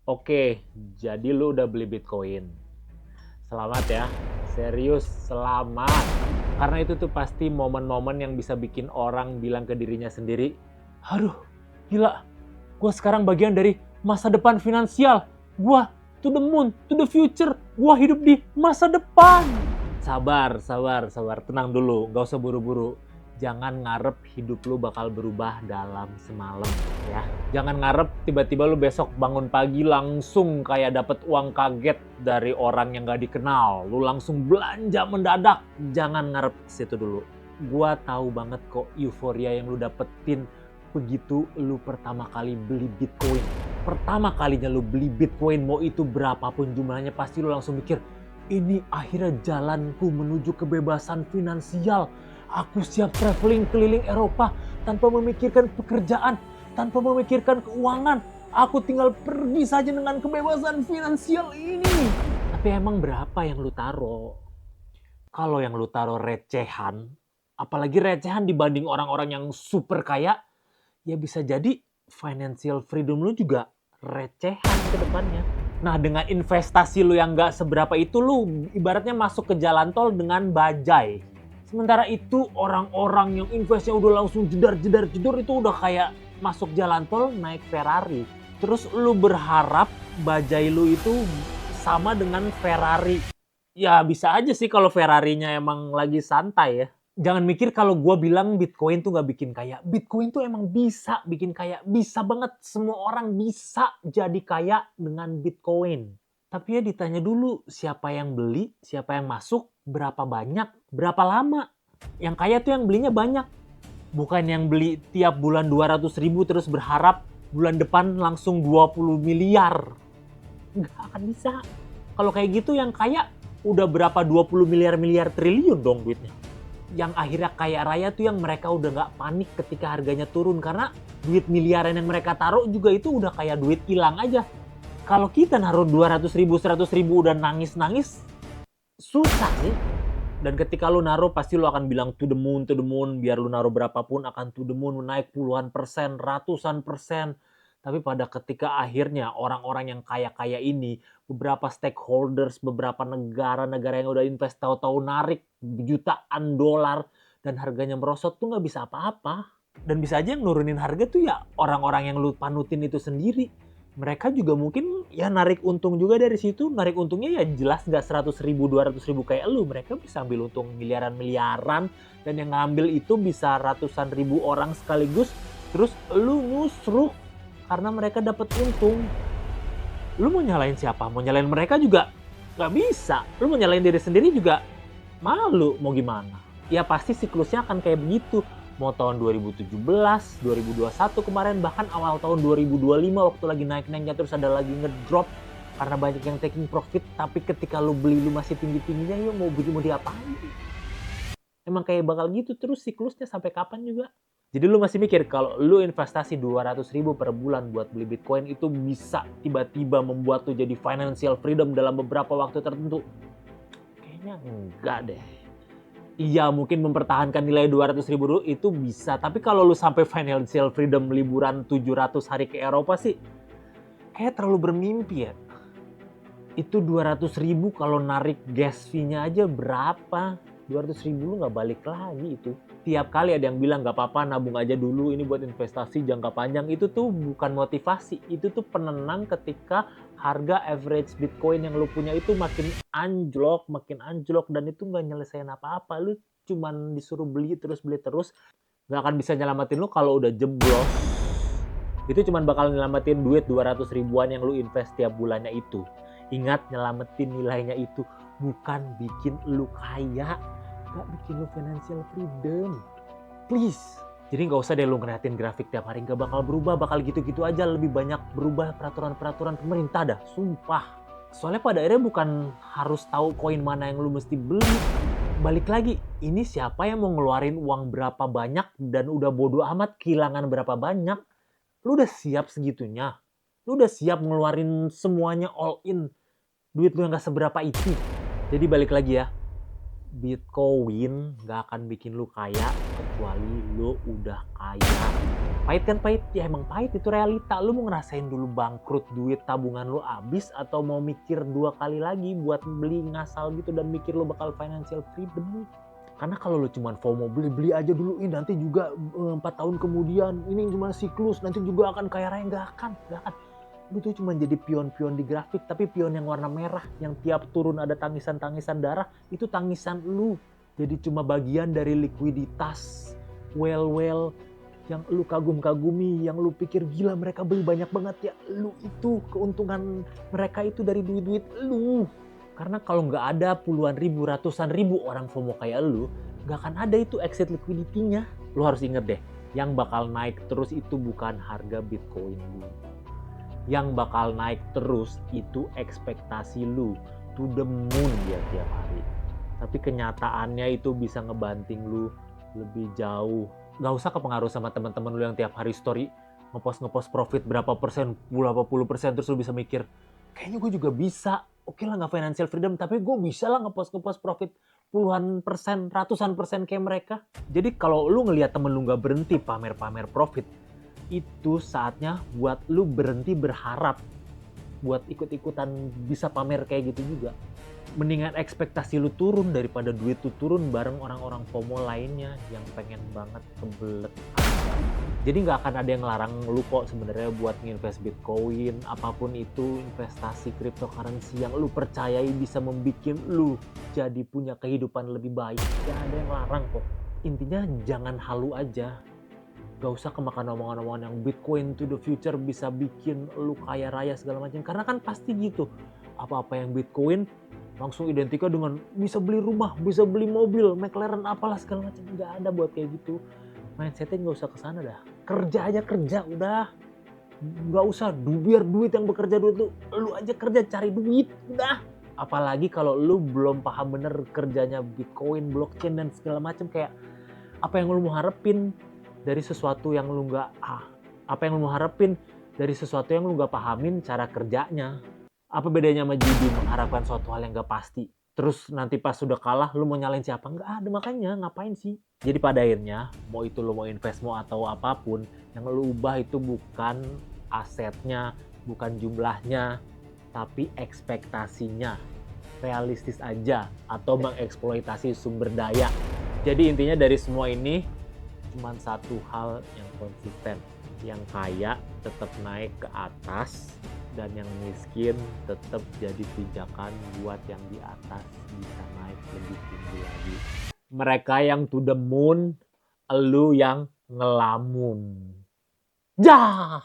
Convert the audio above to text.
Oke, jadi lu udah beli Bitcoin. Selamat ya, serius selamat. Karena itu tuh pasti momen-momen yang bisa bikin orang bilang ke dirinya sendiri, aduh gila, gue sekarang bagian dari masa depan finansial. Gue to the moon, to the future. Gue hidup di masa depan. Sabar, sabar, sabar. Tenang dulu, gak usah buru-buru. Jangan ngarep hidup lu bakal berubah dalam semalam ya. Jangan ngarep tiba-tiba lu besok bangun pagi langsung kayak dapet uang kaget dari orang yang gak dikenal. Lu langsung belanja mendadak. Jangan ngarep situ dulu. Gua tahu banget kok euforia yang lu dapetin begitu lu pertama kali beli Bitcoin. Pertama kalinya lu beli Bitcoin, mau itu berapapun jumlahnya, pasti lu langsung mikir, ini akhirnya jalanku menuju kebebasan finansial. Aku siap traveling keliling Eropa tanpa memikirkan pekerjaan, tanpa memikirkan keuangan. Aku tinggal pergi saja dengan kebebasan finansial ini. Tapi emang berapa yang lu taruh? Kalau yang lu taruh recehan, apalagi recehan dibanding orang-orang yang super kaya, ya bisa jadi financial freedom lu juga recehan ke depannya. Nah, dengan investasi lu yang nggak seberapa itu, lu ibaratnya masuk ke jalan tol dengan bajai. Sementara itu orang-orang yang investnya udah langsung jedar-jedar itu udah kayak masuk jalan tol naik Ferrari. Terus lu berharap bajai lu itu sama dengan Ferrari. Ya bisa aja sih kalau Ferrarinya emang lagi santai ya. Jangan mikir kalau gue bilang Bitcoin tuh gak bikin kaya. Bitcoin tuh emang bisa bikin kaya. Bisa banget, semua orang bisa jadi kaya dengan Bitcoin. Tapi ya ditanya dulu siapa yang beli, siapa yang masuk, berapa banyak, berapa lama. Yang kaya tuh yang belinya banyak. Bukan yang beli tiap bulan 200 ribu terus berharap bulan depan langsung 20 miliar. Nggak akan bisa. Kalau kayak gitu yang kaya udah berapa 20 miliar triliun dong duitnya. Yang akhirnya kaya raya tuh yang mereka udah nggak panik ketika harganya turun. Karena duit miliaran yang mereka taruh juga itu udah kayak duit hilang aja. Kalau kita naruh 200 ribu, 100 ribu udah nangis-nangis, susah sih. Dan ketika lu naruh pasti lu akan bilang to the moon, biar lu naruh berapapun akan to the moon, naik puluhan persen, ratusan persen. Tapi pada ketika akhirnya orang-orang yang kaya-kaya ini, beberapa stakeholders, beberapa negara-negara yang udah invest tahu-tahu narik jutaan dolar dan harganya merosot tuh nggak bisa apa-apa. Dan bisa aja yang nurunin harga tuh ya orang-orang yang lu panutin itu sendiri. Mereka juga mungkin ya narik untung juga dari situ. Narik untungnya ya jelas nggak 100 ribu, 200 ribu kayak lu. Mereka bisa ambil untung miliaran-miliaran. Dan yang ngambil itu bisa ratusan ribu orang sekaligus. Terus lu musruk karena mereka dapat untung. Lu mau nyalain siapa? Mau nyalain mereka juga nggak bisa. Lu mau nyalain diri sendiri juga malu. Mau gimana? Ya pasti siklusnya akan kayak begitu. Mau tahun 2017, 2021 kemarin, bahkan awal tahun 2025 waktu lagi naik-naiknya terus ada lagi ngedrop karena banyak yang taking profit. Tapi ketika lu beli lu masih tinggi-tingginya, ya mau diapain? Emang kayak bakal gitu terus siklusnya sampai kapan juga. Jadi lu masih mikir kalau lu investasi 200 ribu per bulan buat beli Bitcoin itu bisa tiba-tiba membuat lu jadi financial freedom dalam beberapa waktu tertentu? Kayaknya enggak deh. Iya mungkin mempertahankan nilai 200 ribu itu bisa. Tapi kalau lu sampai financial freedom liburan 700 hari ke Eropa sih kayak terlalu bermimpi ya. Itu 200 ribu kalau narik gas fee-nya aja berapa? 200 ribu lu gak balik lagi itu. Tiap kali ada yang bilang gak apa-apa nabung aja dulu, ini buat investasi jangka panjang. Itu tuh bukan motivasi, itu tuh penenang ketika harga average Bitcoin yang lu punya itu makin anjlok. Dan itu gak nyelesain apa-apa. Lu cuman disuruh beli terus, gak akan bisa nyelamatin lu kalau udah jeblos. Itu cuman bakal nyelamatin duit 200 ribuan yang lu invest tiap bulannya itu. Ingat, nyelamatin nilainya itu bukan bikin lu kaya, gak bikin lu financial freedom. Please. Jadi gak usah deh lu ngeliatin grafik tiap hari, gak bakal berubah, bakal gitu-gitu aja. Lebih banyak berubah peraturan-peraturan pemerintah dah, sumpah. Soalnya pada akhirnya bukan harus tahu koin mana yang lu mesti beli. Balik lagi, ini siapa yang mau ngeluarin uang berapa banyak dan udah bodo amat kehilangan berapa banyak. Lu udah siap segitunya? Lu udah siap ngeluarin semuanya all in? Duit lu yang gak seberapa itu. Jadi balik lagi ya, Bitcoin gak akan bikin lu kaya kecuali lu udah kaya. Pahit kan pahit, ya emang pahit, itu realita. Lu mau ngerasain dulu bangkrut, duit tabungan lu habis, atau mau mikir 2 kali lagi buat beli ngasal gitu dan mikir lu bakal financial freedom? Karena kalau lu cuman FOMO, beli aja dulu, nanti juga 4 tahun kemudian, ini cuma siklus, nanti juga akan kaya raya. Nggak akan. Lu tuh cuma jadi pion-pion di grafik, tapi pion yang warna merah, yang tiap turun ada tangisan-tangisan darah, itu tangisan lu. Jadi cuma bagian dari likuiditas, well yang lu kagum-kagumi, yang lu pikir gila mereka beli banyak banget, ya lu itu keuntungan mereka itu dari duit-duit lu. Karena kalau nggak ada puluhan ribu, ratusan ribu orang FOMO kayak lu, nggak akan ada itu exit liquidity-nya. Lu harus inget deh, yang bakal naik terus itu bukan harga Bitcoin lu. Yang bakal naik terus itu ekspektasi lu to the moon ya tiap hari. Tapi kenyataannya itu bisa ngebanting lu lebih jauh. Gak usah kepengaruh sama teman-teman lu yang tiap hari story ngepost profit berapa persen, berapa puluh persen, terus lu bisa mikir, kayaknya gue juga bisa. Oke lah nggak financial freedom, tapi gue bisa lah ngepost profit puluhan persen, ratusan persen kayak mereka. Jadi kalau lu ngelihat temen lu nggak berhenti pamer-pamer profit, itu saatnya buat lu berhenti berharap buat ikut-ikutan bisa pamer kayak gitu juga. Mendingan ekspektasi lu turun daripada duit lu turun bareng orang-orang FOMO lainnya yang pengen banget kebelet harga. Jadi nggak akan ada yang ngelarang lu kok sebenarnya buat nginvest Bitcoin, apapun itu investasi cryptocurrency yang lu percayai bisa membuat lu jadi punya kehidupan lebih baik. Gak ada yang larang kok. Intinya jangan halu aja. Gak usah kemakan omongan-omongan yang Bitcoin to the future bisa bikin lu kaya raya segala macam. Karena kan pasti gitu. Apa-apa yang Bitcoin langsung identiknya dengan bisa beli rumah, bisa beli mobil, McLaren apalah segala macam. Nggak ada buat kayak gitu. Mindsetnya nggak usah kesana dah. Kerja aja kerja udah. Nggak usah biar duit yang bekerja duit lu aja kerja cari duit udah. Apalagi kalau lu belum paham bener kerjanya Bitcoin, blockchain dan segala macam, kayak apa yang lu mau harapin dari sesuatu yang lu nggak apa yang lu mau harapin dari sesuatu yang lu nggak pahamin cara kerjanya. Apa bedanya sama judi mengharapkan suatu hal yang gak pasti? Terus nanti pas sudah kalah, lu mau nyalain siapa? Nggak ada, makanya ngapain sih? Jadi pada akhirnya, mau itu lu mau invest mau atau apapun, yang lu ubah itu bukan asetnya, bukan jumlahnya, tapi ekspektasinya. Realistis aja, atau mengeksploitasi sumber daya. Jadi intinya dari semua ini, cuma satu hal yang konsisten. Yang kaya tetap naik ke atas, dan yang miskin tetap jadi pijakan buat yang di atas bisa naik lebih tinggi lagi. Mereka yang to the moon, elu yang ngelamun. Jah!